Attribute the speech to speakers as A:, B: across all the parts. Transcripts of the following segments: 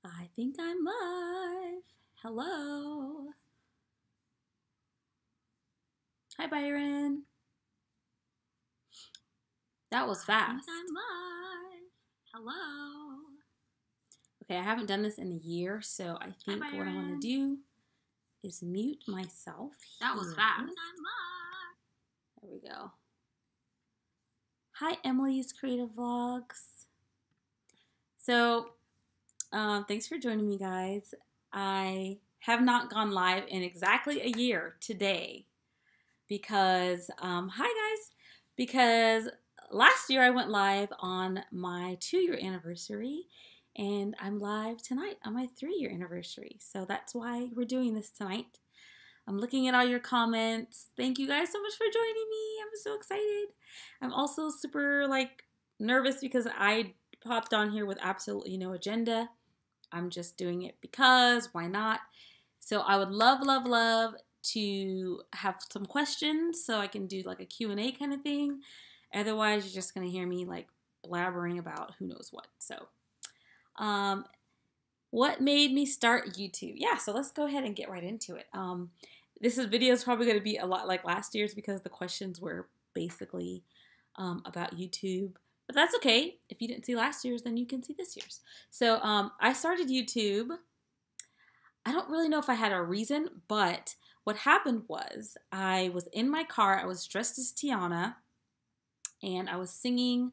A: I think I'm live. Hello. Hi, Byron. That was fast. I think I'm live. Hello. Okay, I haven't done this in a year, so I think what I want to do is mute myself.
B: That was fast.
A: There we go. Hi, Emily's Creative Vlogs. So, thanks for joining me, guys. I have not gone live in exactly a year today because, because last year I went live on my 2-year anniversary and I'm live tonight on my 3-year anniversary. So that's why we're doing this tonight. I'm looking at all your comments. Thank you guys so much for joining me. I'm so excited. I'm also super nervous because I popped on here with absolutely no agenda. I'm just doing it because why not? So I would love to have some questions so I can do like a Q&A kind of thing. Otherwise, you're just going to hear me blabbering about who knows what. So, what made me start YouTube? Yeah, so let's go ahead and get right into it. This video is probably going to be a lot like last year's because the questions were basically about YouTube. But that's okay. If you didn't see last year's, then you can see this year's. So I started YouTube. I don't really know if I had a reason, but what happened was I was in my car. I was dressed as Tiana, and I was singing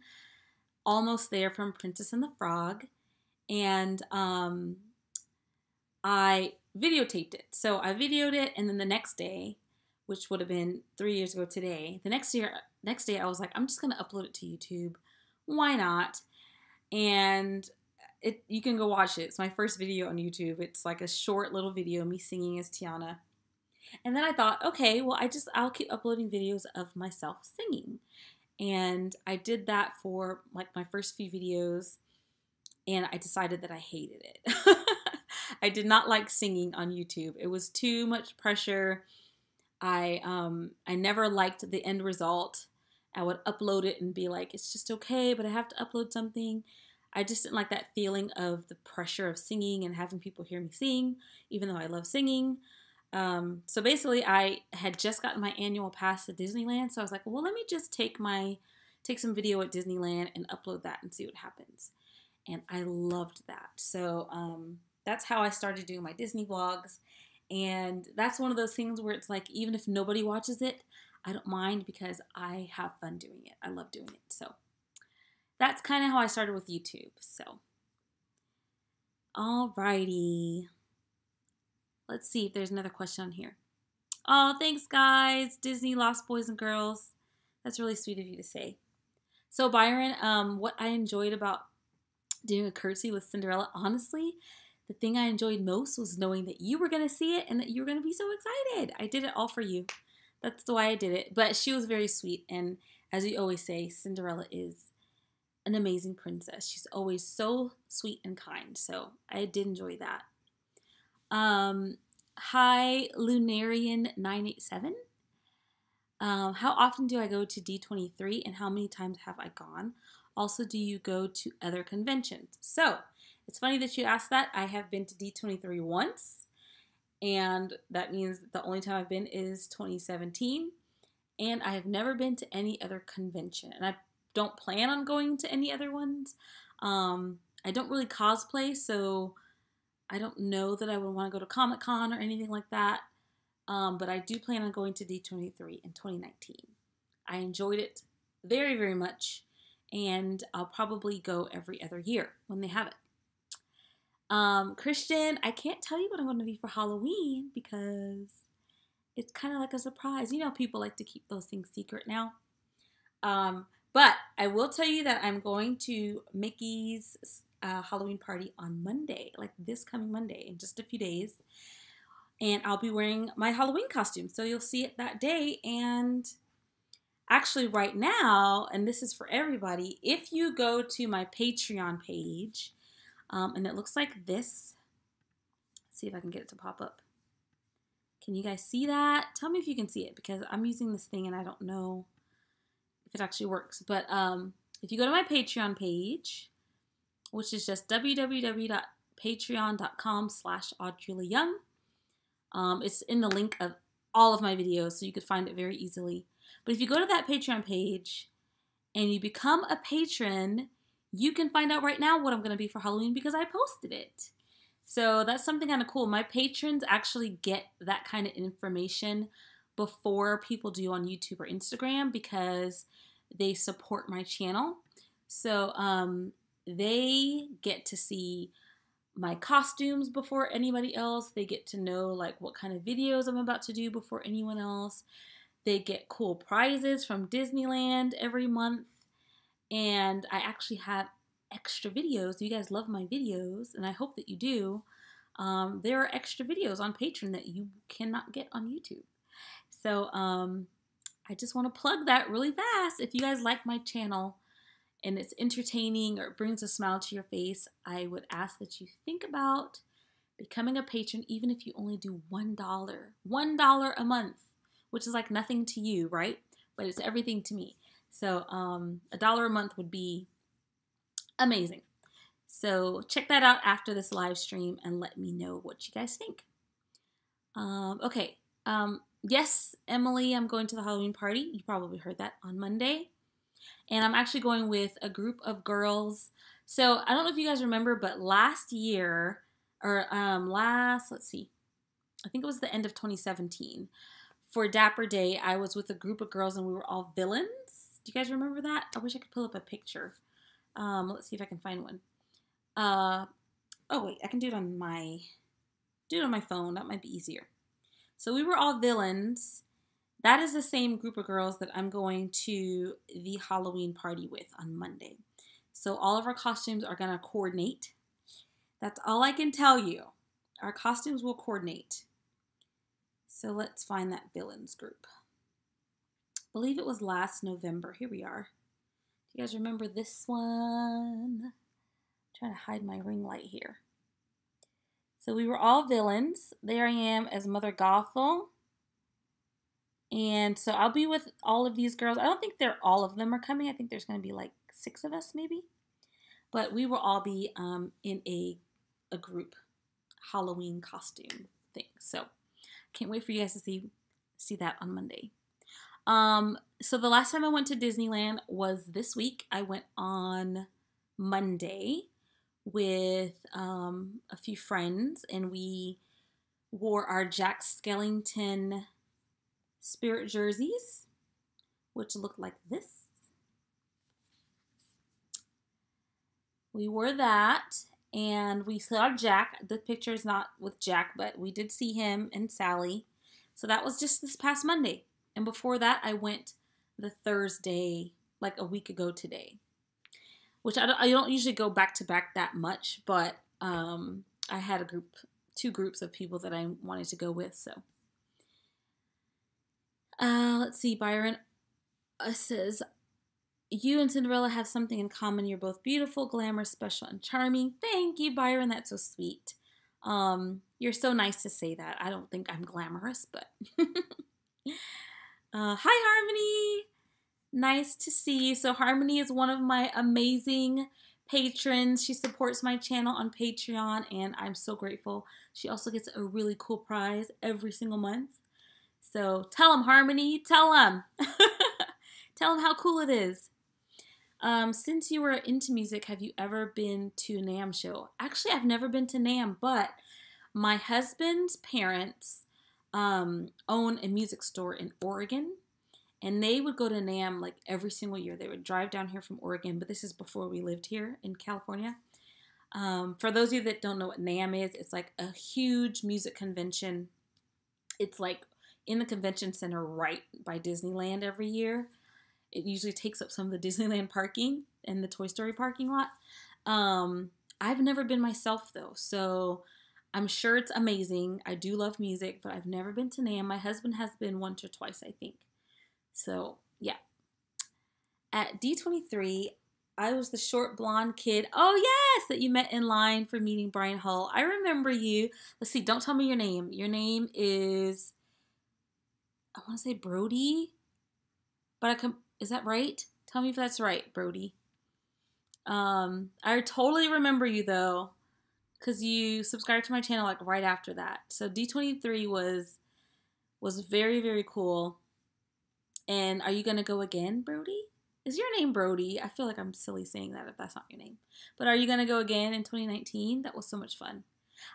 A: Almost There from Princess and the Frog, and I videotaped it. So I videoed it, and then the next day, which would have been 3 years ago today, the next day I was like, I'm just going to upload it to YouTube. Why not? And you can go watch it. It's my first video on YouTube. It's like a short little video of me singing as Tiana. And then I thought, okay, well, I'll keep uploading videos of myself singing. And I did that for my first few videos, and I decided that I hated it. I did not like singing on YouTube. It was too much pressure. I never liked the end result. I would upload it and be like, it's just okay, but I have to upload something. I just didn't like that feeling of the pressure of singing and having people hear me sing, even though I love singing. So basically, I had just gotten my annual pass to Disneyland, so I was like, well, let me just take some video at Disneyland and upload that and see what happens. And I loved that. So that's how I started doing my Disney vlogs. And that's one of those things where it's like, even if nobody watches it, I don't mind because I have fun doing it. I love doing it. So that's kind of how I started with YouTube. So, alrighty. Let's see if there's another question on here. Oh, thanks, guys. Disney Lost Boys and Girls. That's really sweet of you to say. So, Byron, what I enjoyed about doing a curtsy with Cinderella, honestly, the thing I enjoyed most was knowing that you were going to see it and that you were going to be so excited. I did it all for you. That's the way I did it. But she was very sweet. And as you always say, Cinderella is an amazing princess. She's always so sweet and kind. So I did enjoy that. Hi, Lunarian987. How often do I go to D23 and how many times have I gone? Also, do you go to other conventions? So it's funny that you asked that. I have been to D23 once. And that means the only time I've been is 2017. And I have never been to any other convention. And I don't plan on going to any other ones. I don't really cosplay, so I don't know that I would want to go to Comic-Con or anything like that. But I do plan on going to D23 in 2019. I enjoyed it very, very much. And I'll probably go every other year when they have it. Christian, I can't tell you what I'm going to be for Halloween because it's kind of like a surprise. You know, people like to keep those things secret now. But I will tell you that I'm going to Mickey's Halloween party on Monday, like this coming Monday in just a few days. And I'll be wearing my Halloween costume. So you'll see it that day. And actually right now, and this is for everybody, if you go to my Patreon page, and it looks like this. Let's see if I can get it to pop up. Can you guys see that? Tell me if you can see it because I'm using this thing and I don't know if it actually works. But if you go to my Patreon page, which is just patreon.com/Audrey Lee Young. It's in the link of all of my videos, so you could find it very easily. But if you go to that Patreon page and you become a patron, you can find out right now what I'm going to be for Halloween because I posted it. So that's something kind of cool. My patrons actually get that kind of information before people do on YouTube or Instagram because they support my channel. So they get to see my costumes before anybody else. They get to know like what kind of videos I'm about to do before anyone else. They get cool prizes from Disneyland every month. And I actually have extra videos. You guys love my videos, and I hope that you do. There are extra videos on Patreon that you cannot get on YouTube. So I just want to plug that really fast. If you guys like my channel and it's entertaining or it brings a smile to your face, I would ask that you think about becoming a patron, even if you only do $1. $1 a month, which is like nothing to you, right? But it's everything to me. So $1 a month would be amazing. So check that out after this live stream and let me know what you guys think. Okay. Yes, Emily, I'm going to the Halloween party. You probably heard that on Monday. And I'm actually going with a group of girls. So I don't know if you guys remember, but last year, or let's see, I think it was the end of 2017. For Dapper Day, I was with a group of girls and we were all villains. Do you guys remember that? I wish I could pull up a picture. Let's see if I can find one. Oh wait, I can do it on my phone. That might be easier. So we were all villains. That is the same group of girls that I'm going to the Halloween party with on Monday. So all of our costumes are going to coordinate. That's all I can tell you. Our costumes will coordinate. So let's find that villains group. I believe it was last November. Here we are. Do you guys remember this one? I'm trying to hide my ring light here. So we were all villains. There I am as Mother Gothel. And so I'll be with all of these girls. I don't think all of them are coming. I think there's going to be like 6 of us maybe. But we will all be in a group Halloween costume thing. So can't wait for you guys to see that on Monday. So the last time I went to Disneyland was this week. I went on Monday with a few friends, and we wore our Jack Skellington spirit jerseys, which looked like this. We wore that, and we saw Jack. The picture is not with Jack, but we did see him and Sally. So that was just this past Monday. And before that, I went the Thursday, like a week ago today. Which I don't usually go back to back that much, but I had 2 groups of people that I wanted to go with, so. Let's see, Byron says, you and Cinderella have something in common. You're both beautiful, glamorous, special, and charming. Thank you, Byron. That's so sweet. You're so nice to say that. I don't think I'm glamorous, but. Hi, Harmony. Nice to see you. So Harmony is one of my amazing patrons. She supports my channel on Patreon, and I'm so grateful. She also gets a really cool prize every single month. So tell them, Harmony. Tell them. Tell them how cool it is. Since you were into music, have you ever been to a NAMM show? Actually, I've never been to NAMM, but my husband's parents own a music store in Oregon. And they would go to NAMM like every single year. They would drive down here from Oregon, but this is before we lived here in California. For those of you that don't know what NAMM is, it's like a huge music convention. It's like in the convention center right by Disneyland every year. It usually takes up some of the Disneyland parking and the Toy Story parking lot. I've never been myself though, so I'm sure it's amazing. I do love music, but I've never been to NAMM. My husband has been once or twice, I think. So, yeah. At D23, I was the short blonde kid. Oh, yes, that you met in line for meeting Brian Hull. I remember you. Let's see, don't tell me your name. Your name is, I want to say Brody. But is that right? Tell me if that's right, Brody. I totally remember you, though, because you subscribed to my channel like right after that. So D23 was very, very cool. And are you going to go again, Brody? Is your name Brody? I feel like I'm silly saying that if that's not your name. But are you going to go again in 2019? That was so much fun.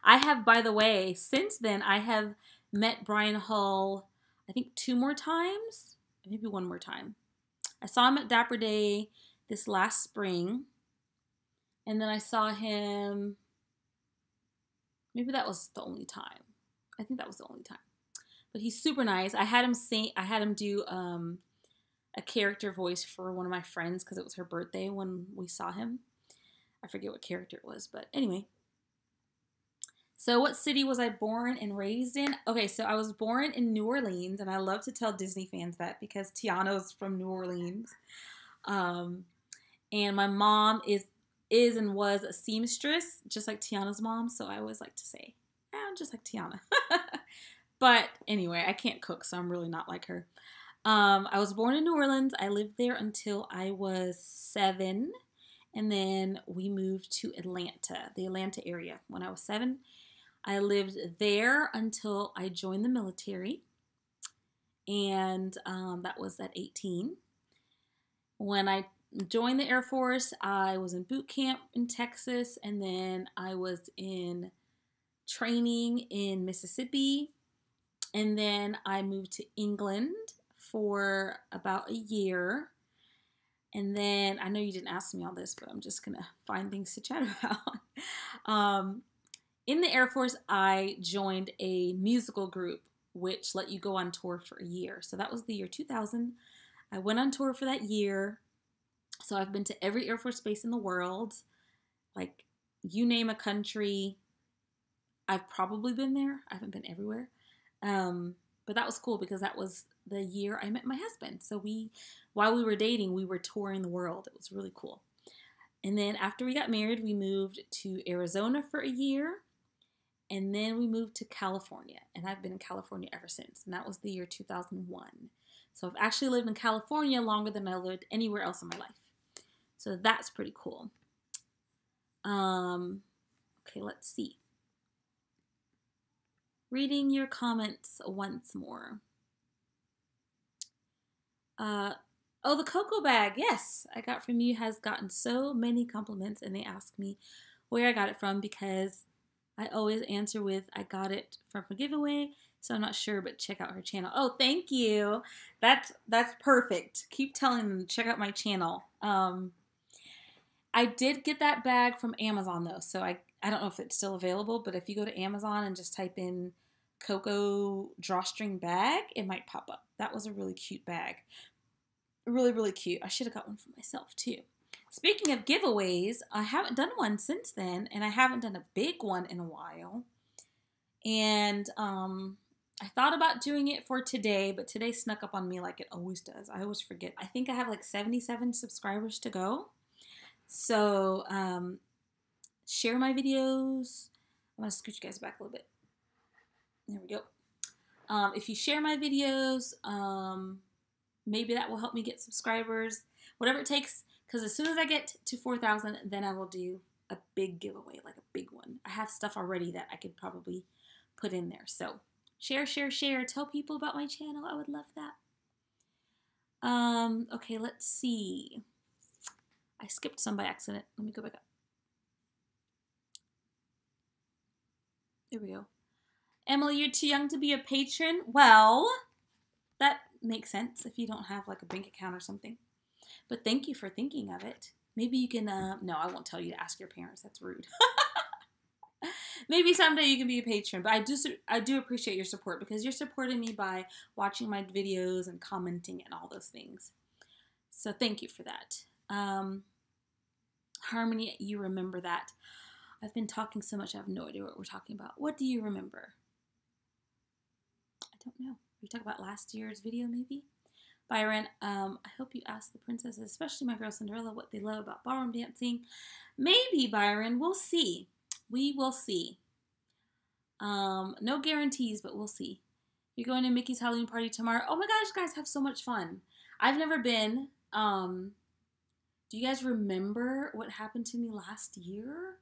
A: I have, by the way, since then, I have met Brian Hull, I think 2 more times. Maybe 1 more time. I saw him at Dapper Day this last spring. And then I saw him, maybe that was the only time. I think that was the only time. But he's super nice. I had him do a character voice for one of my friends because it was her birthday when we saw him. I forget what character it was, but anyway. So what city was I born and raised in? Okay, so I was born in New Orleans, and I love to tell Disney fans that because Tiana's from New Orleans. And my mom is and was a seamstress, just like Tiana's mom, so I always like to say, I'm just like Tiana. But anyway, I can't cook, so I'm really not like her. I was born in New Orleans. I lived there until I was 7, and then we moved to Atlanta, the Atlanta area, when I was 7. I lived there until I joined the military, and that was at 18. When I joined the Air Force, I was in boot camp in Texas, and then I was in training in Mississippi, and then I moved to England for about a year. And then, I know you didn't ask me all this, but I'm just going to find things to chat about. In the Air Force, I joined a musical group, which let you go on tour for a year. So that was the year 2000. I went on tour for that year. So I've been to every Air Force base in the world. Like, you name a country, I've probably been there. I haven't been everywhere. But that was cool because that was the year I met my husband. So while we were dating, we were touring the world. It was really cool. And then after we got married, we moved to Arizona for a year. And then we moved to California. And I've been in California ever since. And that was the year 2001. So I've actually lived in California longer than I lived anywhere else in my life. So that's pretty cool. Okay, let's see. Reading your comments once more. Oh, the cocoa bag. Yes, I got from you has gotten so many compliments, and they ask me where I got it from because I always answer with I got it from a giveaway, so I'm not sure, but check out her channel. Oh, thank you. That's perfect. Keep telling them to check out my channel. I did get that bag from Amazon though, so I don't know if it's still available, but if you go to Amazon and just type in cocoa drawstring bag, it might pop up. That was a really cute bag. Really, really cute. I should have got one for myself too. Speaking of giveaways, I haven't done one since then, and I haven't done a big one in a while. And I thought about doing it for today, but today snuck up on me like it always does. I always forget. I think I have like 77 subscribers to go. So share my videos. I'm going to scoot you guys back a little bit. There we go. If you share my videos, maybe that will help me get subscribers. Whatever it takes, because as soon as I get to 4,000, then I will do a big giveaway, like a big one. I have stuff already that I could probably put in there. So share, share, share. Tell people about my channel. I would love that. Okay, let's see. I skipped some by accident. Let me go back up. There we go. Emily, you're too young to be a patron. Well, that makes sense if you don't have like a bank account or something. But thank you for thinking of it. Maybe you can, no, I won't tell you to ask your parents. That's rude. Maybe someday you can be a patron. But I do appreciate your support because you're supporting me by watching my videos and commenting and all those things. So thank you for that. Harmony, you remember that. I've been talking so much, I have no idea what we're talking about. What do you remember? I don't know. We talked about last year's video, maybe? Byron, I hope you ask the princesses, especially my girl Cinderella, what they love about ballroom dancing. Maybe, Byron. We'll see. We will see. No guarantees, but we'll see. You're going to Mickey's Halloween party tomorrow. Oh my gosh, guys, have so much fun. I've never been. Do you guys remember what happened to me last year?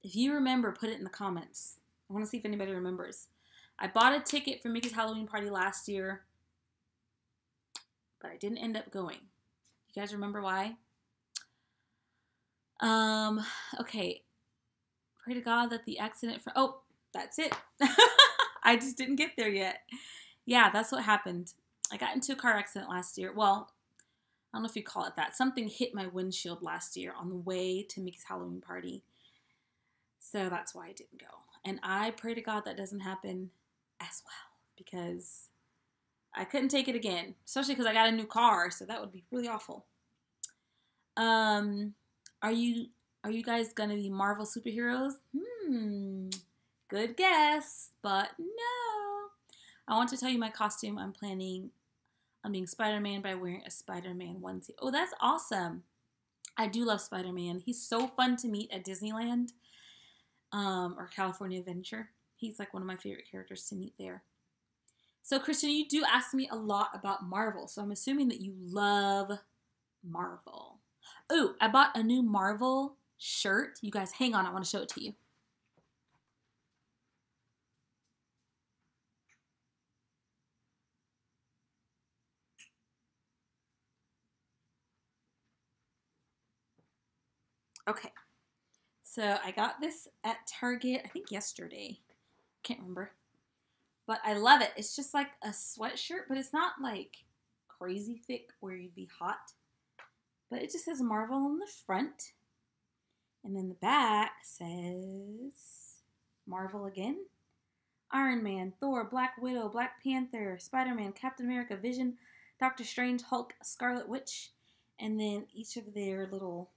A: If you remember, put it in the comments. I want to see if anybody remembers. I bought a ticket for Mickey's Halloween party last year, but I didn't end up going. You guys remember why? Okay. Pray to God that the accident oh, that's it. I just didn't get there yet. Yeah, that's what happened. I got into a car accident last year. Well, I don't know if you call it that. Something hit my windshield last year on the way to Mickey's Halloween party. So that's why I didn't go. And I pray to God that doesn't happen as well, because I couldn't take it again, especially because I got a new car, so that would be really awful. Are you guys gonna be Marvel superheroes? Good guess, but no. I want to tell you my costume. I'm planning on being Spider-Man by wearing a Spider-Man onesie. Oh, that's awesome. I do love Spider-Man. He's so fun to meet at Disneyland or California Adventure. He's like one of my favorite characters to meet there. So, Christian, you do ask me a lot about Marvel, so I'm assuming that you love Marvel. Oh, I bought a new Marvel shirt. You guys, hang on. I want to show it to you. Okay. So, I got this at Target, I think yesterday. Can't remember. But I love it. It's just like a sweatshirt, but it's not like crazy thick where you'd be hot. But it just says Marvel on the front. And then the back says Marvel again. Iron Man, Thor, Black Widow, Black Panther, Spider-Man, Captain America, Vision, Doctor Strange, Hulk, Scarlet Witch. And then each of their little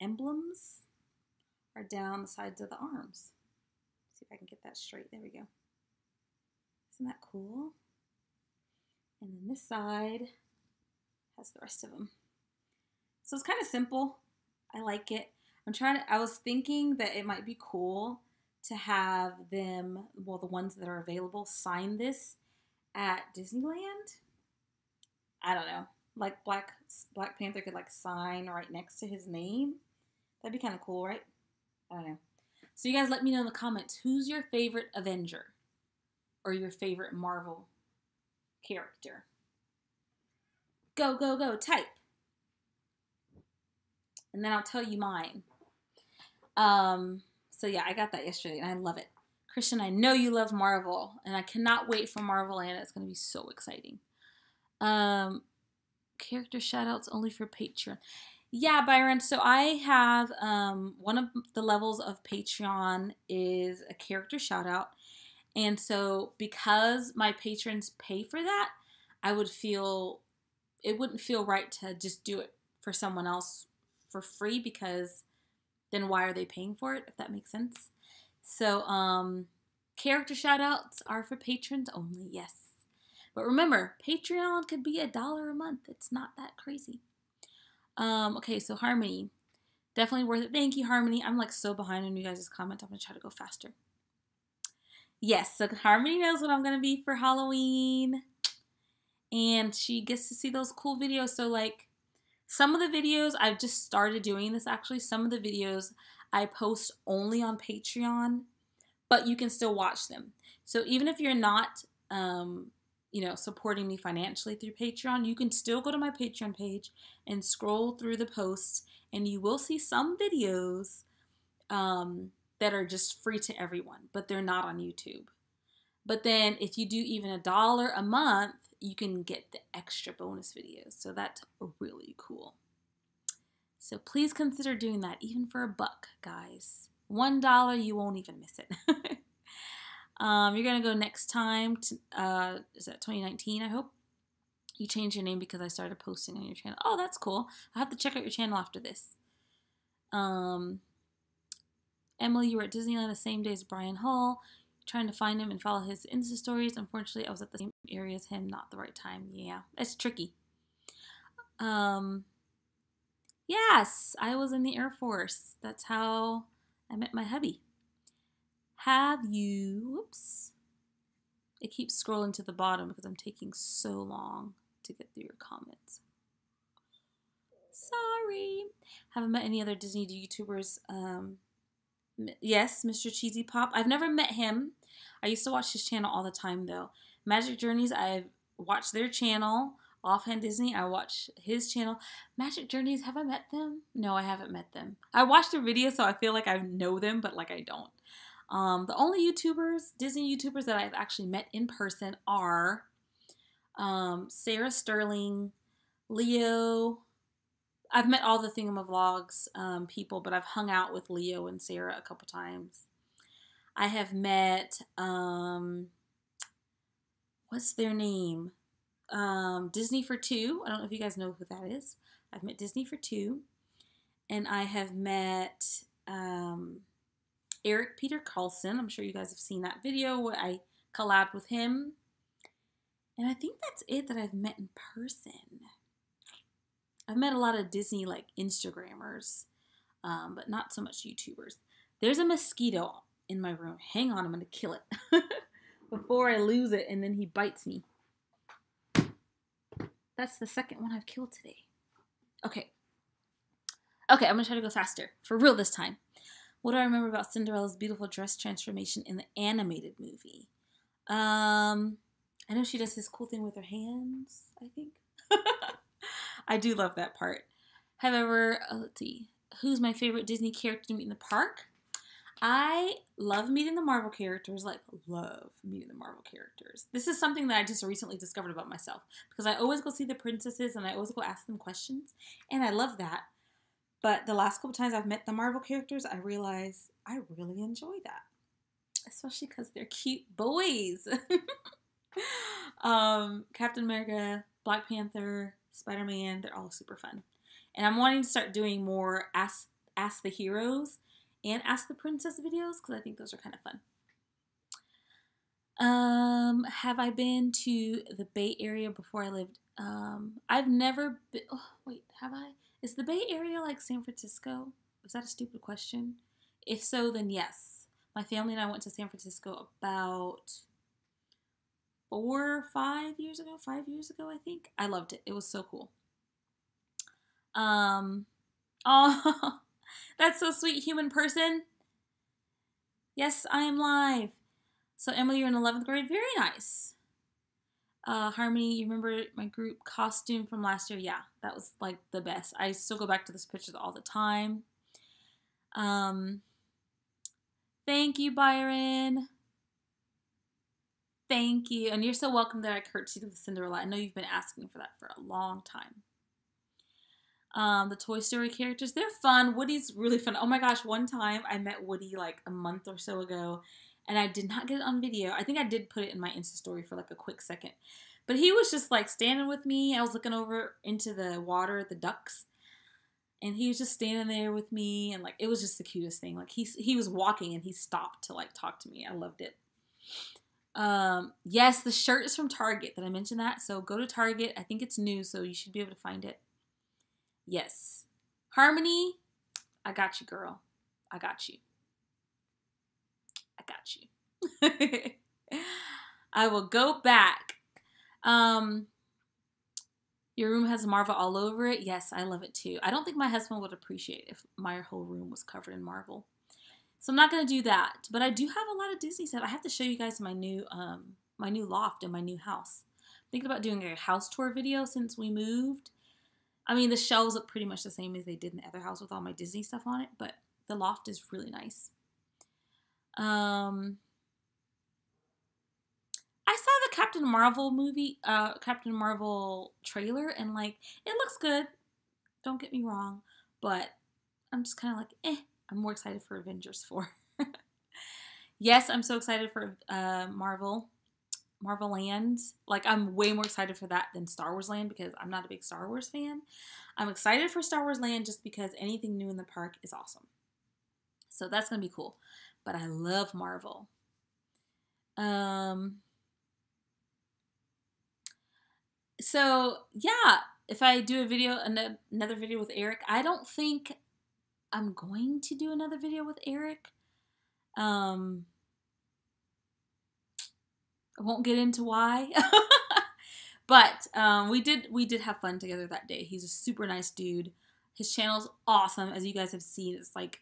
A: emblems are down the sides of the arms. See if I can get that straight. There we go. Isn't that cool? And then this side has the rest of them. So it's kind of simple. I like it. I was thinking that it might be cool to have them, well, the ones that are available, sign this at Disneyland. I don't know. Like Black Panther could like sign right next to his name. That'd be kind of cool, right? I don't know. So you guys let me know in the comments, who's your favorite Avenger? Or your favorite Marvel character? Go, go, go, type. And then I'll tell you mine. So yeah, I got that yesterday and I love it. Christian, I know you love Marvel and I cannot wait for Marvel and it's going to be so exciting. Character shoutouts only for Patreon. Yeah, Byron, so I have, one of the levels of Patreon is a character shoutout. And so because my patrons pay for that, it wouldn't feel right to just do it for someone else for free, because then why are they paying for it, if that makes sense? So character shoutouts are for patrons only, yes. But remember, Patreon could be $1 a month. It's not that crazy. Okay, so Harmony. Definitely worth it. Thank you, Harmony. I'm like so behind on you guys' comments. I'm going to try to go faster. Yes, so Harmony knows what I'm going to be for Halloween. And she gets to see those cool videos. So like some of the videos, I've just started doing this actually. Some of the videos I post only on Patreon, but you can still watch them. So even if you're not, supporting me financially through Patreon, you can still go to my Patreon page and scroll through the posts and you will see some videos that are just free to everyone, but they're not on YouTube. But then if you do even $1 a month, you can get the extra bonus videos. So that's really cool. So please consider doing that, even for $1, guys. $1, you won't even miss it. You're going to go next time to, is that 2019, I hope? You changed your name because I started posting on your channel. Oh, that's cool. I'll have to check out your channel after this. Emily, you were at Disneyland the same day as Brian Hull. Trying to find him and follow his Insta stories. Unfortunately, I was at the same area as him, not the right time. Yeah, it's tricky. Yes, I was in the Air Force. That's how I met my hubby. Have you, whoops. It keeps scrolling to the bottom because I'm taking so long to get through your comments. Sorry. Haven't met any other Disney YouTubers Yes, Mr. Cheesy Pop. I've never met him. I used to watch his channel all the time, though. Magic Journeys, I've watched their channel. Offhand Disney, I watch his channel. Magic Journeys, have I met them? No, I haven't met them. I watched their videos, so I feel like I know them, but like I don't. The only YouTubers, Disney YouTubers that I've actually met in person are Sarah Sterling, Leo. I've met all the Thingamavlogs people, but I've hung out with Leo and Sarah a couple times. I have met, what's their name? Disney for Two. I don't know if you guys know who that is. I've met Disney for Two. And I have met Eric Peter Carlson. I'm sure you guys have seen that video where I collabed with him. And I think that's it that I've met in person. I've met a lot of Disney like Instagrammers, but not so much YouTubers. There's a mosquito in my room. Hang on, I'm going to kill it before I lose it and then he bites me. That's the second one I've killed today. Okay. Okay, I'm going to try to go faster. For real this time. What do I remember about Cinderella's beautiful dress transformation in the animated movie? I know she does this cool thing with her hands, I think. I do love that part. However, let's see. Who's my favorite Disney character to meet in the park? I love meeting the Marvel characters, like love meeting the Marvel characters. This is something that I just recently discovered about myself because I always go see the princesses and I always go ask them questions and I love that. But the last couple times I've met the Marvel characters, I realize I really enjoy that, especially because they're cute boys. Captain America, Black Panther, Spider-Man, they're all super fun. And I'm wanting to start doing more Ask the Heroes and Ask the Princess videos because I think those are kind of fun. Have I been to the Bay Area before I lived? I've never been. Oh, wait, have I? Is the Bay Area like San Francisco? Was that a stupid question? If so, then yes. My family and I went to San Francisco about 5 years ago, I think. I loved it. It was so cool. Oh, that's so sweet, human person. Yes, I am live. So Emily, you're in 11th grade. Very nice. Harmony, you remember my group costume from last year? Yeah, that was like the best. I still go back to those pictures all the time. Thank you, Byron. Thank you. And you're so welcome that I curtsied with Cinderella. I know you've been asking for that for a long time. The Toy Story characters, they're fun. Woody's really fun. Oh my gosh, one time I met Woody like a month or so ago and I did not get it on video. I think I did put it in my Insta story for like a quick second. But he was just like standing with me. I was looking over into the water at the ducks. And he was just standing there with me. And like, it was just the cutest thing. Like he was walking and he stopped to like talk to me. I loved it. Yes, the shirt is from Target. Did I mention that? So go to Target. I think it's new, so you should be able to find it. Yes. Harmony, I got you, girl. I got you. I got you. I will go back. Your room has Marvel all over it. Yes, I love it too. I don't think my husband would appreciate if my whole room was covered in Marvel. So I'm not going to do that. But I do have a lot of Disney stuff. I have to show you guys my new loft and my new house. I'm thinking about doing a house tour video since we moved. I mean, the shelves look pretty much the same as they did in the other house with all my Disney stuff on it. But the loft is really nice. I saw the Captain Marvel movie, Captain Marvel trailer, and like, it looks good. Don't get me wrong. But I'm just kind of like, eh. I'm more excited for Avengers 4. Yes, I'm so excited for Marvel Land. Like, I'm way more excited for that than Star Wars Land because I'm not a big Star Wars fan. I'm excited for Star Wars Land just because anything new in the park is awesome. So that's going to be cool. But I love Marvel. So, yeah, if I do a video, another video with Eric, I don't think I'm going to do another video with Eric. I won't get into why. But we did have fun together that day. He's a super nice dude. His channel's awesome. As you guys have seen, it's like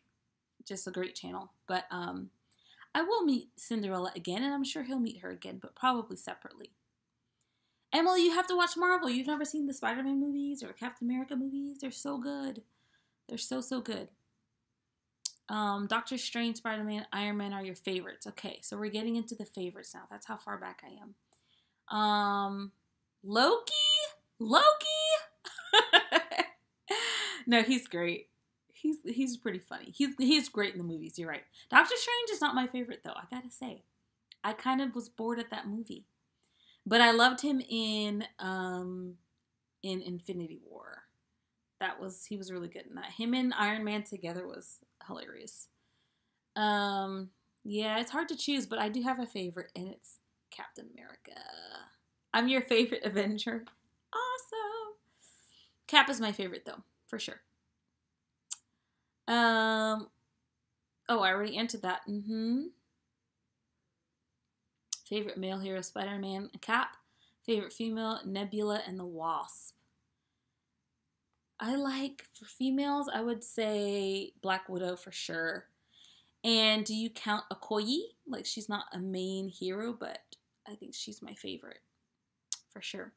A: Just a great channel. But I will meet Cinderella again, and I'm sure he'll meet her again, but probably separately. Emily, you have to watch Marvel. You've never seen the Spider-Man movies or the Captain America movies. They're so good. They're so, so good. Doctor Strange, Spider-Man, Iron Man are your favorites. Okay, so we're getting into the favorites now. That's how far back I am. Loki? No, he's great. He's pretty funny. He's great in the movies, you're right. Doctor Strange is not my favorite, though, I gotta say. I kind of was bored at that movie. But I loved him in Infinity War. He was really good in that. Him and Iron Man together was hilarious. Yeah, it's hard to choose, but I do have a favorite, and it's Captain America. I'm your favorite Avenger. Awesome. Cap is my favorite, though, for sure. Oh, I already answered that. Favorite male hero, Spider-Man, Cap. Favorite female, Nebula and the Wasp. For females, I would say Black Widow for sure. And do you count Okoye? Like, she's not a main hero, but I think she's my favorite for sure.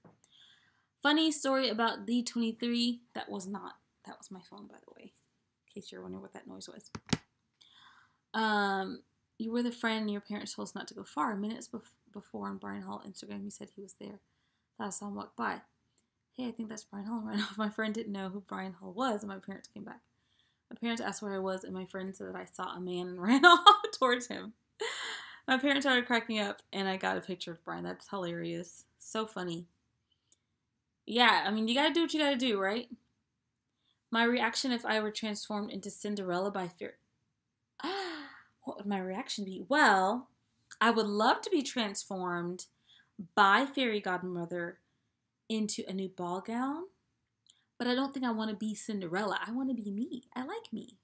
A: Funny story about D23. That was my phone, by the way, in case you're wondering what that noise was. You were the friend your parents told us not to go far. Minutes before on Brian Hall Instagram, he said he was there. Thought I saw him walk by. Hey, I think that's Brian Hall. Right off. My friend didn't know who Brian Hall was, and my parents came back. My parents asked where I was, and my friend said that I saw a man and ran off towards him. My parents started cracking up, and I got a picture of Brian. That's hilarious. So funny. Yeah, I mean, you gotta do what you gotta do, right? My reaction if I were transformed into Cinderella by fear. What would my reaction be? Well, I would love to be transformed by Fairy Godmother into a new ball gown, but I don't think I want to be Cinderella. I want to be me. I like me.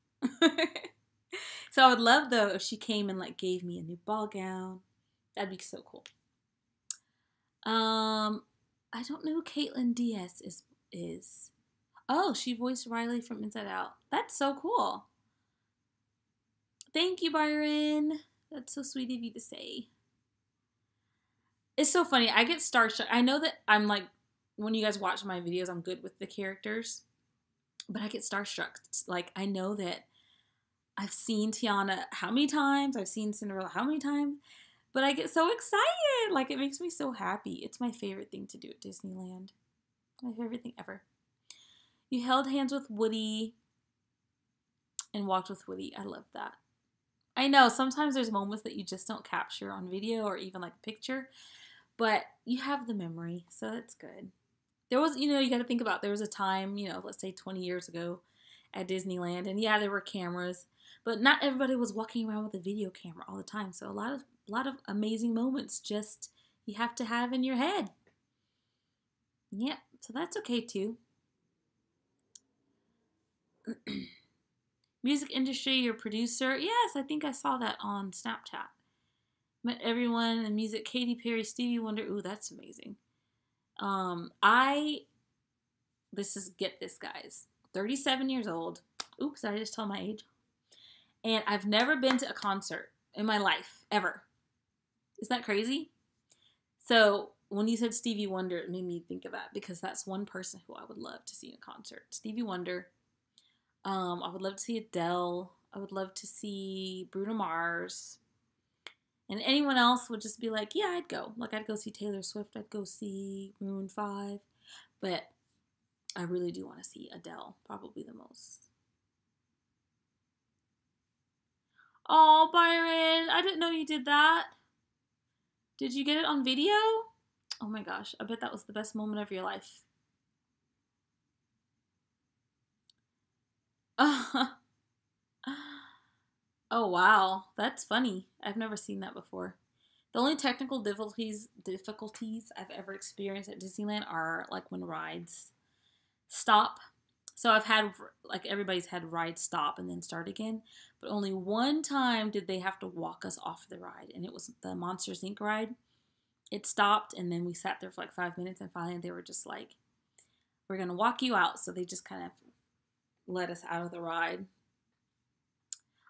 A: So I would love, though, if she came and like gave me a new ball gown. That'd be so cool. I don't know who Caitlin Diaz is. Oh, she voiced Riley from Inside Out. That's so cool. Thank you, Byron. That's so sweet of you to say. It's so funny. I get starstruck. I know that I'm like, when you guys watch my videos, I'm good with the characters. But I get starstruck. Like, I know that I've seen Tiana how many times? I've seen Cinderella how many times? But I get so excited. Like, it makes me so happy. It's my favorite thing to do at Disneyland. My favorite thing ever. You held hands with Woody and walked with Woody. I love that. I know sometimes there's moments that you just don't capture on video or even like a picture, but you have the memory, so that's good. There was, you got to think about, there was a time, let's say 20 years ago at Disneyland, and yeah, there were cameras, but not everybody was walking around with a video camera all the time, so a lot of amazing moments just you have to have in your head. Yep, so that's okay too. Music industry, your producer. Yes, I think I saw that on Snapchat. Met everyone in music. Katy Perry, Stevie Wonder. Ooh, that's amazing. Get this, guys. 37 years old. Oops, did I just tell my age? And I've never been to a concert in my life, ever. Isn't that crazy? So when you said Stevie Wonder, it made me think of that because that's one person who I would love to see in a concert. Stevie Wonder. I would love to see Adele. I would love to see Bruno Mars. And anyone else would just be like, yeah, I'd go. Like, I'd go see Taylor Swift. I'd go see Maroon 5. But I really do want to see Adele. Probably the most. Oh, Byron. I didn't know you did that. Did you get it on video? Oh my gosh. I bet that was the best moment of your life. Oh wow, that's funny. I've never seen that before. The only technical difficulties I've ever experienced at Disneyland are like when rides stop. So I've had, like, everybody's had rides stop and then start again, but only one time did they have to walk us off the ride, and it was the Monsters Inc. ride. It stopped, and then we sat there for like 5 minutes, and finally they were just like, we're gonna walk you out. So they just kind of let us out of the ride.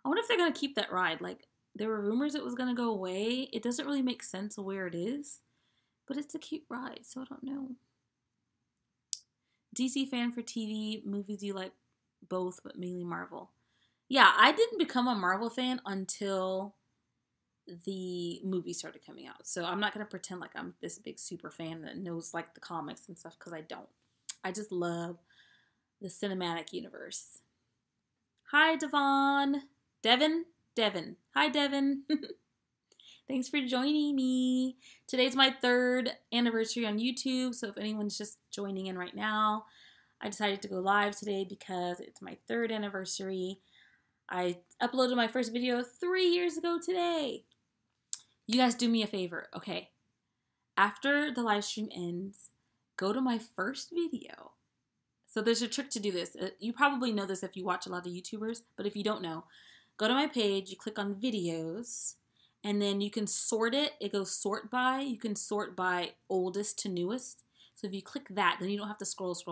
A: I wonder if they're going to keep that ride. Like, there were rumors it was going to go away. It doesn't really make sense where it is. But it's a cute ride, so I don't know. DC fan for TV, movies you like both, but mainly Marvel. Yeah, I didn't become a Marvel fan until the movie started coming out. So I'm not going to pretend like I'm this big super fan that knows like the comics and stuff, because I don't. I just love the cinematic universe. Hi, Devon. Devin. Hi, Devin. Thanks for joining me. Today's my 3rd anniversary on YouTube, so if anyone's just joining in right now, I decided to go live today because it's my 3rd anniversary. I uploaded my first video 3 years ago today. You guys do me a favor, okay? After the live stream ends, go to my first video. So there's a trick to do this. You probably know this if you watch a lot of YouTubers, but if you don't know, go to my page, you click on videos, and then you can sort it. It goes sort by. You can sort by oldest to newest. So if you click that, then you don't have to scroll to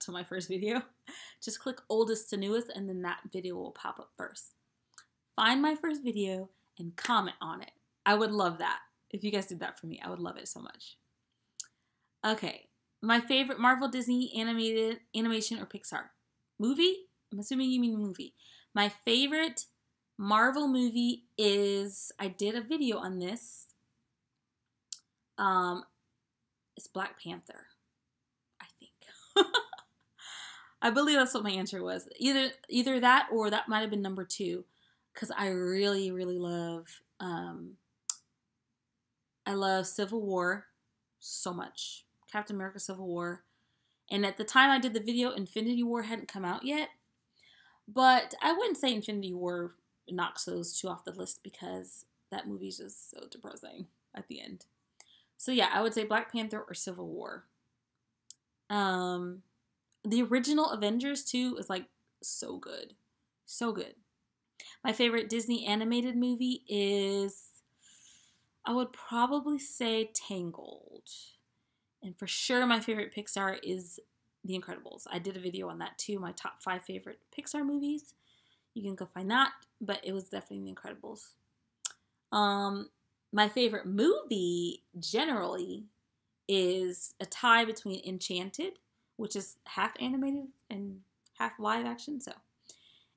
A: my first video. Just click oldest to newest, and then that video will pop up first. Find my first video and comment on it. I would love that. If you guys did that for me, I would love it so much. Okay. My favorite Marvel, Disney, animation, or Pixar? Movie? I'm assuming you mean movie. My favorite Marvel movie is, I did a video on this. It's Black Panther, I think. I believe that's what my answer was. Either that or that might have been number 2, because I really, really love, I love Civil War so much. Captain America Civil War. And at the time I did the video, Infinity War hadn't come out yet. But I wouldn't say Infinity War knocks those 2 off the list, because that movie's just so depressing at the end. So yeah, I would say Black Panther or Civil War. The original Avengers too is like so good. So good. My favorite Disney animated movie is, I would probably say Tangled. And for sure my favorite Pixar is The Incredibles. I did a video on that too, my top 5 favorite Pixar movies. You can go find that, but it was definitely The Incredibles. My favorite movie, generally, is a tie between Enchanted, which is half animated and half live action,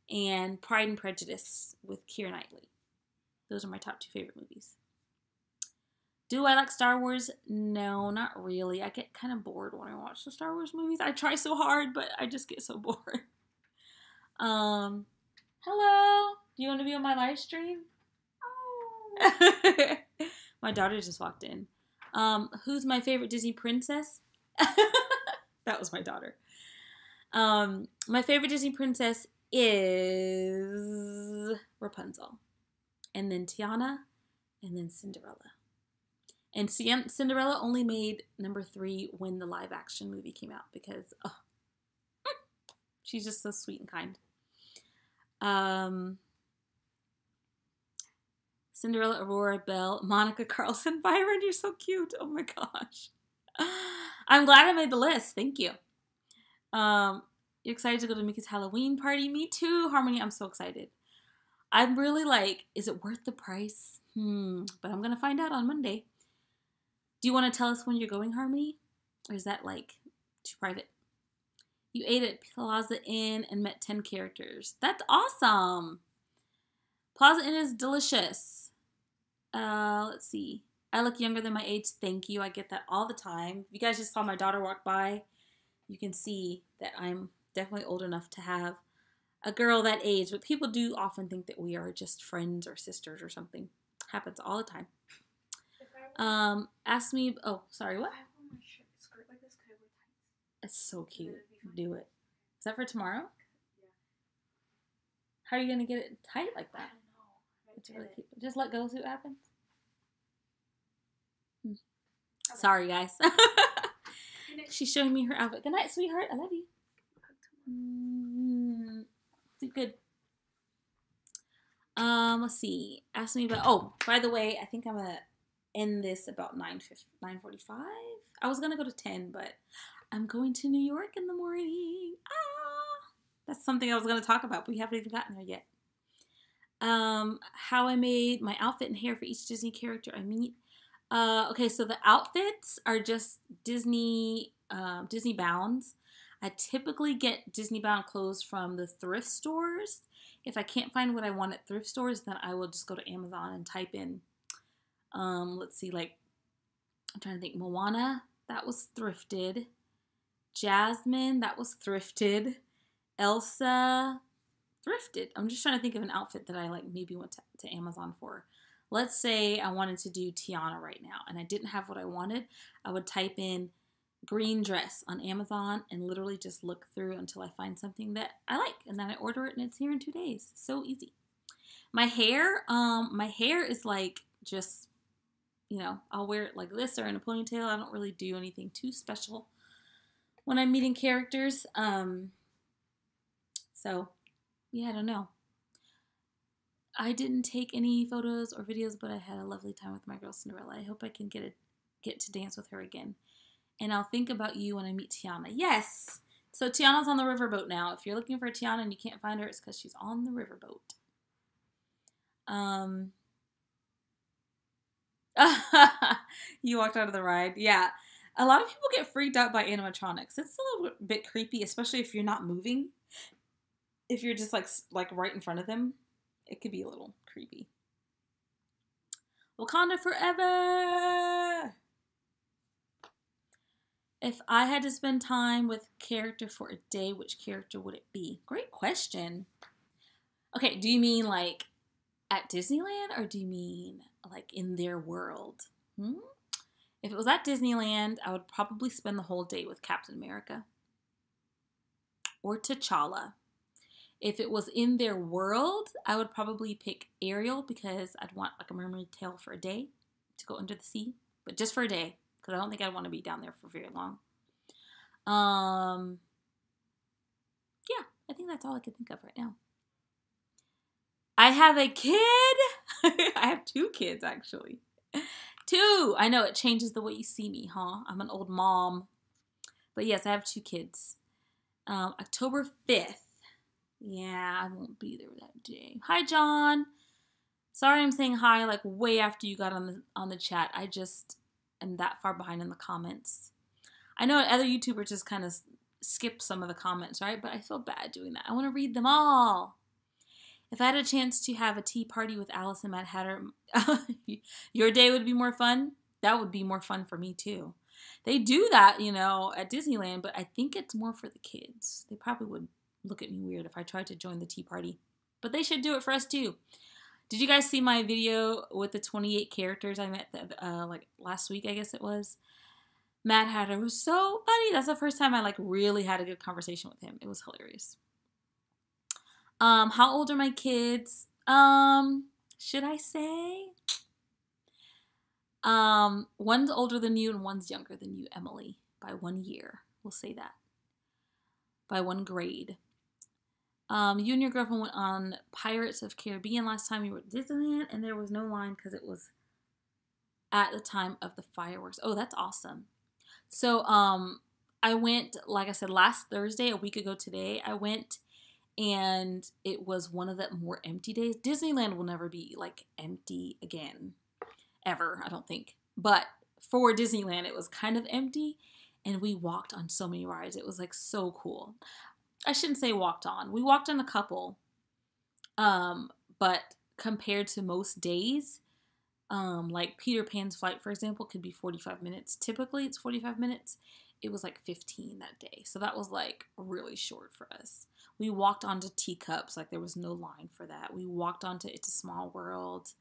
A: and Pride and Prejudice with Keira Knightley. Those are my top 2 favorite movies. Do I like Star Wars? No, not really. I get kind of bored when I watch the Star Wars movies. I try so hard, but I just get so bored. Hello. Do you want to be on my live stream? Oh. My daughter just walked in. Who's my favorite Disney princess? That was my daughter. My favorite Disney princess is Rapunzel. And then Tiana. And then Cinderella. And Cinderella only made number 3 when the live action movie came out, because she's just so sweet and kind. Cinderella, Aurora, Belle, Monica, Carlson, Byron, you're so cute. Oh my gosh. I'm glad I made the list. Thank you. You're excited to go to Mickey's Halloween party? Me too, Harmony. I'm so excited. I'm really like, is it worth the price? But I'm going to find out on Monday. Do you want to tell us when you're going, Harmony? Or is that like too private? You ate at Plaza Inn and met 10 characters. That's awesome. Plaza Inn is delicious. Let's see. I look younger than my age. Thank you. I get that all the time. If you guys just saw my daughter walk by, you can see that I'm definitely old enough to have a girl that age. But people do often think that we are just friends or sisters or something. Happens all the time. Ask me. Oh, sorry. What?
B: I have on my skirt like this. Could I wear tights?
A: It's so cute. Do it. Is that for tomorrow?
B: Yeah.
A: How are you gonna get it tight like that?
B: I don't know.
A: It's really cute. Just let go. See what happens.
B: Okay.
A: Sorry, guys. She's showing me her outfit. Good night, sweetheart. I love you. Sleep good. Let's see. Ask me about. Oh, by the way, I think I'm gonna end this about 9:45. I was gonna go to 10, but I'm going to New York in the morning. That's something I was going to talk about, but we haven't even gotten there yet. How I made my outfit and hair for each Disney character I meet. Okay, so the outfits are just Disney bounds. I typically get Disney bound clothes from the thrift stores. If I can't find what I want at thrift stores, then I will just go to Amazon and type in, let's see, like, I'm trying to think, Moana, that was thrifted. Jasmine, that was thrifted. Elsa, thrifted. I'm just trying to think of an outfit that I like maybe went to Amazon for. Let's say I wanted to do Tiana right now and I didn't have what I wanted. I would type in green dress on Amazon and literally just look through until I find something that I like, and then I order it and it's here in 2 days. So easy. My hair is like just, I'll wear it like this or in a ponytail. I don't really do anything too special when I'm meeting characters. So yeah, I don't know. I didn't take any photos or videos, but I had a lovely time with my girl Cinderella. I hope I can get to dance with her again. And I'll think about you when I meet Tiana. Yes! So Tiana's on the riverboat now. If you're looking for Tiana and you can't find her, it's because she's on the riverboat. You walked out of the ride. Yeah. A lot of people get freaked out by animatronics. It's a little bit creepy, especially if you're not moving. If you're just like right in front of them, it could be a little creepy. Wakanda forever! If I had to spend time with a character for a day, which character would it be? Great question. Okay, do you mean like at Disneyland or do you mean like in their world? If it was at Disneyland, I would probably spend the whole day with Captain America or T'Challa. If it was in their world, I would probably pick Ariel because I'd want like a mermaid tail for a day to go under the sea, but just for a day because I don't think I'd want to be down there for very long. Yeah, I think that's all I can think of right now. I have a kid. I have 2 kids actually. 2. I know it changes the way you see me, huh? I'm an old mom. But yes, I have 2 kids. October 5th. Yeah, I won't be there that day. Hi, John. Sorry I'm saying hi like way after you got on the chat. I just am that far behind in the comments. I know other YouTubers just kind of skip some of the comments, right? But I feel bad doing that. I want to read them all. If I had a chance to have a tea party with Alice and Mad Hatter, your day would be more fun. That would be more fun for me too. They do that, at Disneyland, but I think it's more for the kids. They probably would look at me weird if I tried to join the tea party. But they should do it for us too. Did you guys see my video with the 28 characters I met like last week, I guess it was? Mad Hatter was so funny. That's the first time I like really had a good conversation with him. It was hilarious. How old are my kids? Should I say? One's older than you and one's younger than you, Emily, by 1 year. We'll say that. By 1 grade. You and your girlfriend went on Pirates of Caribbean last time you were at Disneyland, and there was no line because it was at the time of the fireworks. Oh, that's awesome. So, I went, like I said, last Thursday, a week ago today, I went, and it was one of the more empty days. Disneyland will never be, like, empty again. Ever, I don't think. But for Disneyland, it was kind of empty, and we walked on so many rides. It was, like, so cool. I shouldn't say walked on. We walked on a couple. But compared to most days, like Peter Pan's flight, for example, could be 45 minutes. Typically, it's 45 minutes. It was like 15 that day. So that was like really short for us. We walked onto Teacups. Like there was no line for that. We walked onto It's a Small World.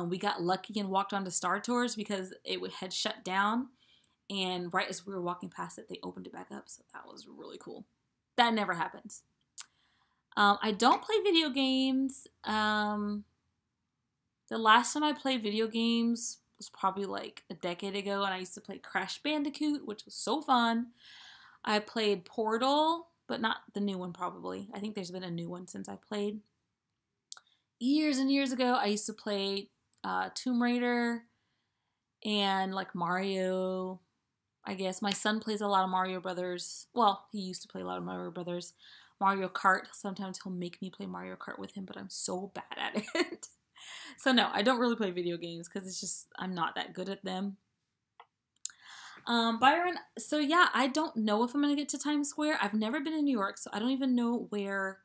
A: We got lucky and walked onto Star Tours because it had shut down. And right as we were walking past it, they opened it back up. So that was really cool. That never happens. I don't play video games. The last time I played video games was probably like a decade ago, and I used to play Crash Bandicoot, which was so fun. I played Portal, but not the new one probably. I think there's been a new one since I played. Years and years ago, I used to play Tomb Raider and like Mario. I guess my son plays a lot of Mario Brothers. Well, he used to play a lot of Mario Brothers. Mario Kart. Sometimes he'll make me play Mario Kart with him, but I'm so bad at it. So no, I don't really play video games because it's just, I'm not that good at them. Byron, so yeah, I don't know if I'm going to get to Times Square. I've never been in New York, so I don't even know where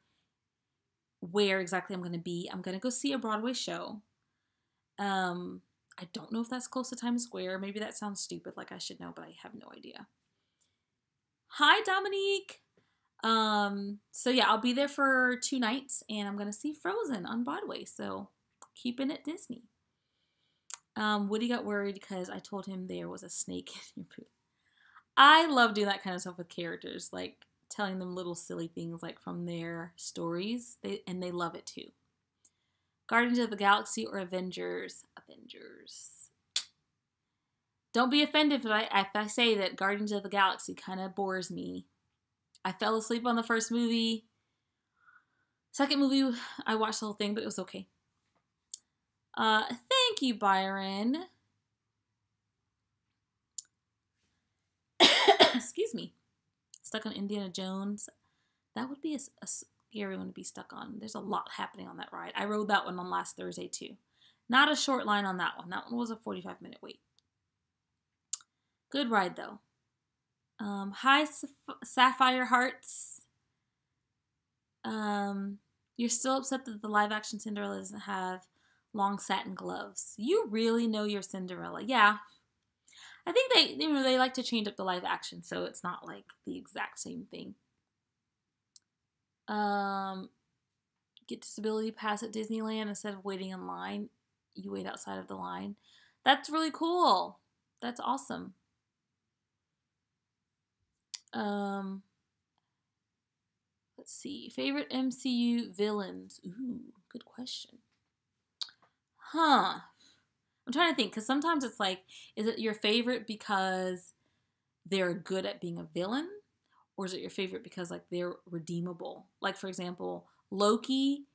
A: exactly I'm going to be. I'm going to go see a Broadway show. I don't know if that's close to Times Square. Maybe that sounds stupid, like I should know, but I have no idea. Hi, Dominique. So yeah, I'll be there for 2 nights, and I'm going to see Frozen on Broadway, so keeping it Disney. Woody got worried because I told him there was a snake in your poop. I love doing that kind of stuff with characters, like telling them little silly things like from their stories, and they love it too. Guardians of the Galaxy or Avengers? Avengers. Don't be offended if I say that Guardians of the Galaxy kind of bores me. I fell asleep on the first movie. Second movie, I watched the whole thing, but it was okay. Thank you, Byron. Excuse me. Stuck on Indiana Jones. That would be a scary one to be stuck on. There's a lot happening on that ride. I rode that one on last Thursday, too. Not a short line on that one. That one was a 45-minute wait. Good ride, though. Hi, Sapphire Hearts. You're still upset that the live-action Cinderella doesn't have long satin gloves. You really know your Cinderella. Yeah. I think they like to change up the live action so it's not like the exact same thing. Get disability pass at Disneyland instead of waiting in line. You wait outside of the line. That's really cool. That's awesome. Let's see. Favorite MCU villains? Ooh, good question. I'm trying to think, because sometimes it's like, is it your favorite because they're good at being a villain? Or is it your favorite because, like, they're redeemable? Like, for example, Loki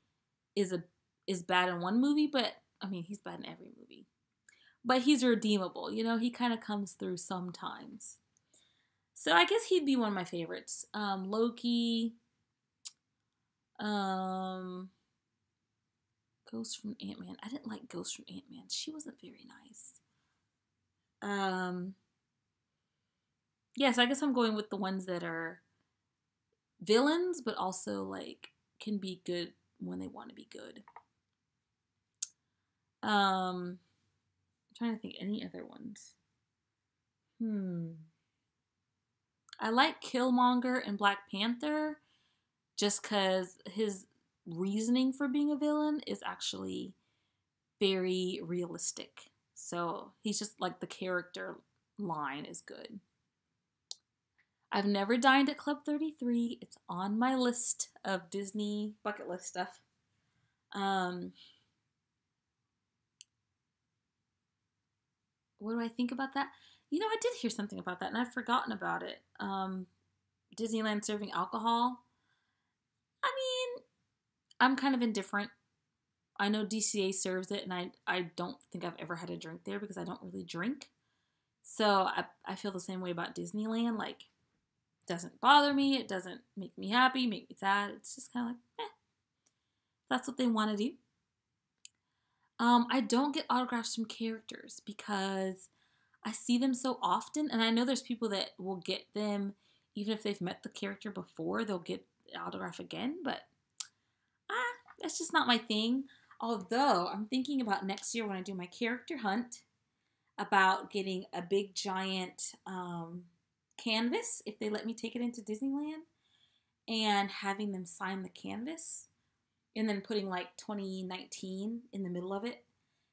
A: is bad in one movie, but, I mean, he's bad in every movie. But he's redeemable, you know? He kind of comes through sometimes. So I guess he'd be one of my favorites. Loki. Ghost from Ant-Man. I didn't like Ghost from Ant-Man. She wasn't very nice. Yes, I guess I'm going with the ones that are villains, but also, like, can be good when they want to be good. I'm trying to think any other ones. I like Killmonger and Black Panther just because his reasoning for being a villain is actually very realistic. So he's just like the character line is good. I've never dined at Club 33. It's on my list of Disney bucket list stuff. What do I think about that? You know, I did hear something about that and I've forgotten about it. Disneyland serving alcohol. I mean, I'm kind of indifferent. I know DCA serves it, and I don't think I've ever had a drink there because I don't really drink. So I feel the same way about Disneyland. Like, it doesn't bother me. It doesn't make me happy, make me sad. It's just kind of like, that's what they want to do. I don't get autographs from characters because I see them so often, and I know there's people that will get them even if they've met the character before. They'll get the autograph again, but that's just not my thing. Although, I'm thinking about next year when I do my character hunt about getting a big giant canvas, if they let me take it into Disneyland, and having them sign the canvas, and then putting like 2019 in the middle of it.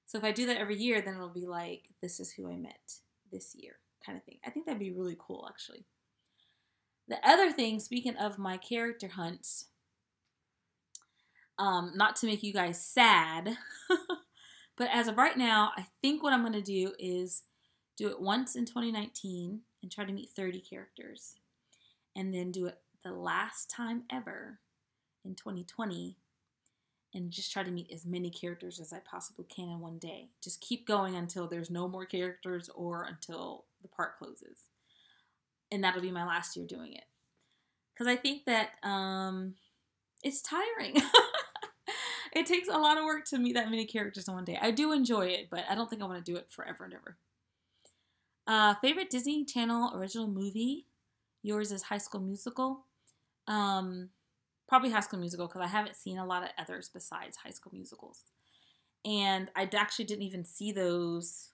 A: So if I do that every year, then it'll be like, this is who I met this year kind of thing. I think that'd be really cool, actually. The other thing, speaking of my character hunts, not to make you guys sad, but as of right now, I think what I'm going to do is do it once in 2019 and try to meet 30 characters. And then do it the last time ever in 2020 and just try to meet as many characters as I possibly can in one day. Just keep going until there's no more characters or until the park closes. And that'll be my last year doing it. because I think that it's tiring. It takes a lot of work to meet that many characters in one day. I do enjoy it, but I don't think I want to do it forever and ever. Favorite Disney Channel original movie? Yours is High School Musical. Probably High School Musical because I haven't seen a lot of others besides High School Musicals. And I actually didn't even see those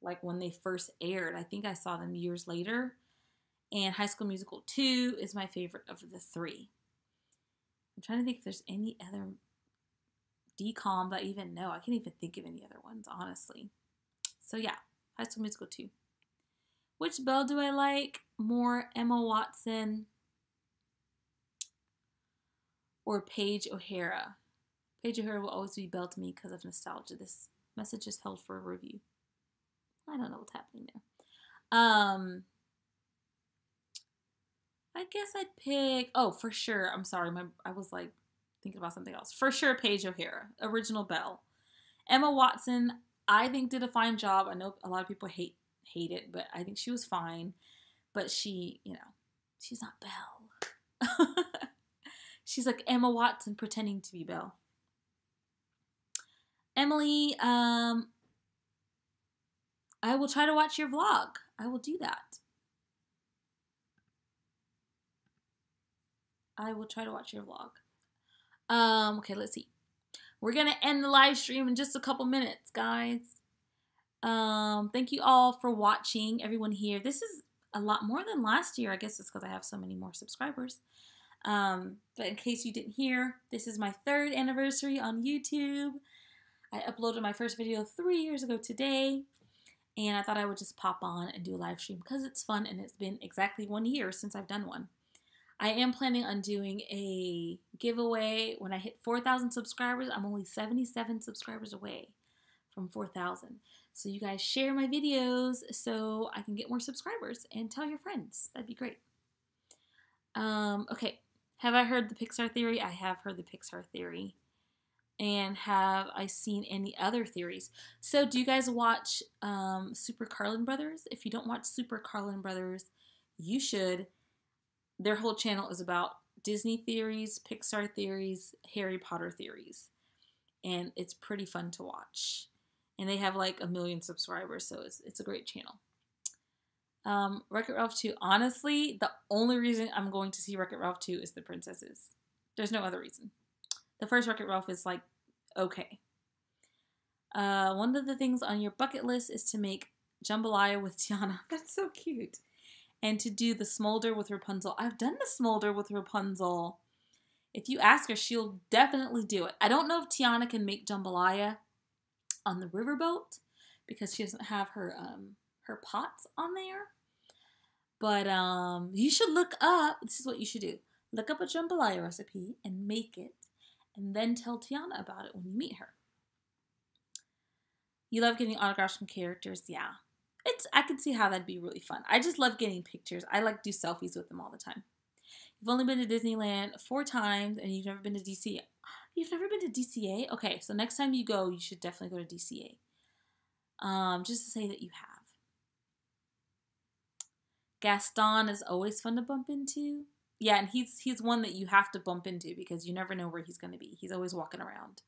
A: like when they first aired. I think I saw them years later. And High School Musical 2 is my favorite of the three. I'm trying to think if there's any other DCOM that I even know. I can't even think of any other ones, honestly. So yeah, High School Musical 2. Which Belle do I like more, Emma Watson or Paige O'Hara? Paige O'Hara will always be Belle to me because of nostalgia. This message is held for a review. I don't know what's happening there. I guess I'd pick, oh, for sure. I'm sorry. I was like thinking about something else. For sure, Paige O'Hara, original Belle. Emma Watson, I think did a fine job. I know a lot of people hate it, but I think she was fine. But she, she's not Belle. She's like Emma Watson pretending to be Belle. Emily, I will try to watch your vlog. I will do that. I will try to watch your vlog. Okay, let's see. We're going to end the live stream in just a couple minutes, guys. Thank you all for watching, everyone here. This is a lot more than last year. I guess it's because I have so many more subscribers. But in case you didn't hear, this is my 3rd anniversary on YouTube. I uploaded my first video 3 years ago today, and I thought I would just pop on and do a live stream because it's fun, and it's been exactly 1 year since I've done one. I am planning on doing a giveaway when I hit 4,000 subscribers. I'm only 77 subscribers away from 4,000. So you guys share my videos so I can get more subscribers and tell your friends. That'd be great. Okay. Have I heard the Pixar theory? I have heard the Pixar theory. And have I seen any other theories? So do you guys watch Super Carlin Brothers? If you don't watch Super Carlin Brothers, you should. Their whole channel is about Disney theories, Pixar theories, Harry Potter theories. And it's pretty fun to watch. And they have like 1 million subscribers, so it's a great channel. Wreck-It Ralph 2. Honestly, the only reason I'm going to see Wreck-It Ralph 2 is the princesses. There's no other reason. The first Wreck-It Ralph is like, okay. One of the things on your bucket list is to make jambalaya with Tiana. That's so cute. And to do the smolder with Rapunzel. I've done the smolder with Rapunzel. If you ask her, she'll definitely do it. I don't know if Tiana can make jambalaya on the riverboat because she doesn't have her pots on there. But you should look up, this is what you should do. Look up a jambalaya recipe and make it. And then tell Tiana about it when you meet her. You love getting autographs from characters? Yeah. I can see how that'd be really fun. I just love getting pictures. I like to do selfies with them all the time. You've only been to Disneyland 4 times and you've never been to DCA. You've never been to DCA? Okay, so next time you go, you should definitely go to DCA. Just to say that you have. Gaston is always fun to bump into. Yeah, and he's one that you have to bump into because you never know where he's going to be. He's always walking around.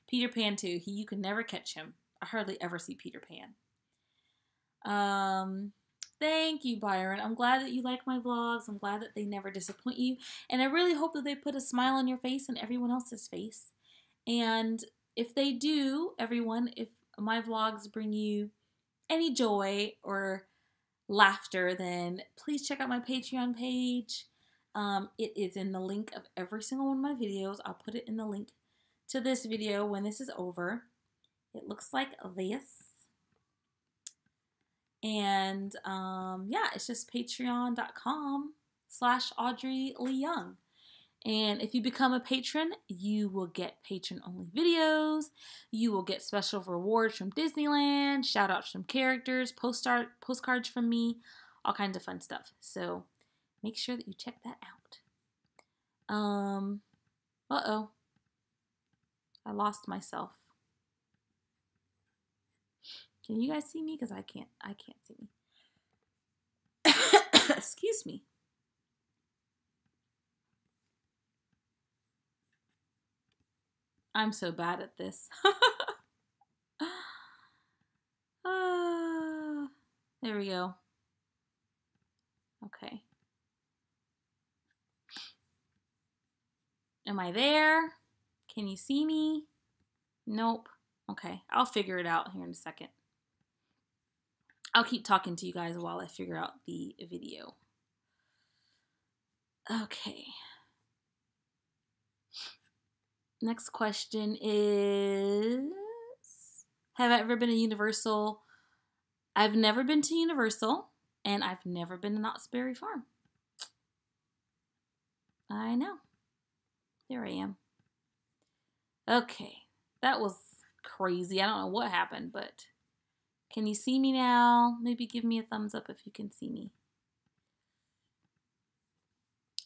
A: Peter Pan, too. You can never catch him. I hardly ever see Peter Pan. Thank you, Byron. I'm glad that you like my vlogs. I'm glad that they never disappoint you. And I really hope that they put a smile on your face and everyone else's face. And if they do, everyone, if my vlogs bring you any joy or laughter, then please check out my Patreon page. It is in the link of every single one of my videos. I'll put it in the link to this video when this is over. It looks like this. And yeah, it's just patreon.com/Audrey Lee Young. And if you become a patron, you will get patron-only videos. You will get special rewards from Disneyland, shout-outs from characters, postcards from me, all kinds of fun stuff. So make sure that you check that out. Uh-oh. I lost myself. Can you guys see me? Because I can't see me. Excuse me. I'm so bad at this. There we go. Okay. Am I there? Can you see me? Nope. Okay, I'll figure it out here in a second. I'll keep talking to you guys while I figure out the video. Okay. Next question is, have I ever been to Universal? I've never been to Universal, and I've never been to Knott's Berry Farm. I know. There I am. Okay, that was crazy. I don't know what happened, but can you see me now? Maybe give me a thumbs up if you can see me.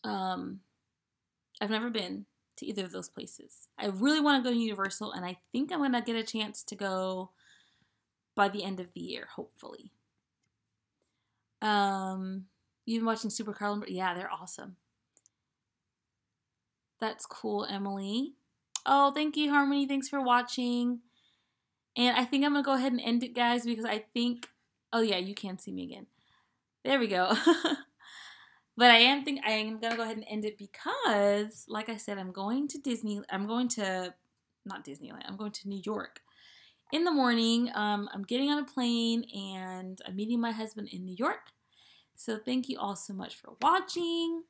A: I've never been to either of those places. I really want to go to Universal, and I think I'm going to get a chance to go by the end of the year, hopefully. You've been watching Super Carl? Yeah, they're awesome. That's cool, Emily. Oh, thank you, Harmony. Thanks for watching. And I think I'm going to go ahead and end it, guys, because I think... Oh, yeah, you can see me again. There we go. But I am going to go ahead and end it because, like I said, I'm going to not Disneyland, I'm going to New York in the morning. I'm getting on a plane, and I'm meeting my husband in New York. So thank you all so much for watching.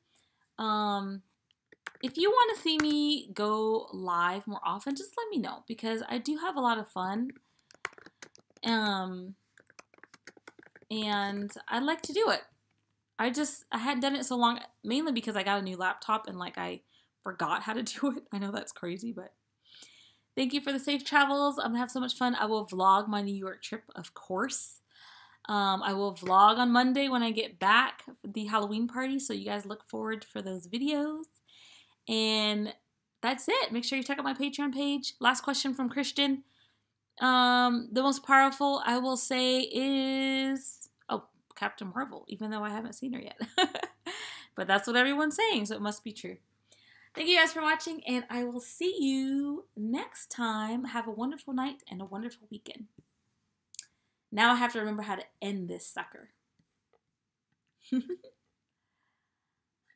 A: If you want to see me go live more often, just let me know, because I do have a lot of fun. And I'd like to do it. I hadn't done it so long, mainly because I got a new laptop and like I forgot how to do it. I know that's crazy, but thank you for the safe travels. I'm gonna have so much fun. I will vlog my New York trip, of course. I will vlog on Monday when I get back for the Halloween party, so you guys look forward for those videos. And that's it. Make sure you check out my Patreon page. Last question from Christian. The most powerful, I will say, is Captain Marvel, even though I haven't seen her yet. But that's what everyone's saying, so it must be true. Thank you guys for watching, and I will see you next time. Have a wonderful night and a wonderful weekend. Now I have to remember how to end this sucker.